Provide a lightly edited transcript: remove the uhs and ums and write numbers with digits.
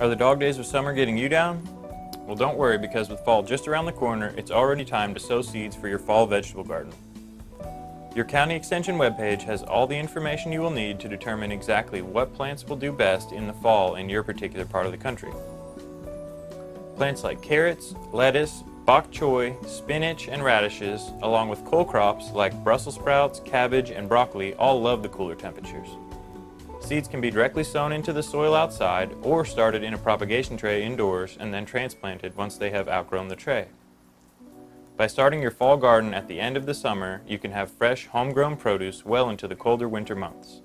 Are the dog days of summer getting you down? Well, don't worry, because with fall just around the corner, it's already time to sow seeds for your fall vegetable garden. Your County Extension webpage has all the information you will need to determine exactly what plants will do best in the fall in your particular part of the country. Plants like carrots, lettuce, bok choy, spinach, and radishes, along with cole crops like Brussels sprouts, cabbage, and broccoli, all love the cooler temperatures. Seeds can be directly sown into the soil outside or started in a propagation tray indoors and then transplanted once they have outgrown the tray. By starting your fall garden at the end of the summer, you can have fresh, homegrown produce well into the colder winter months.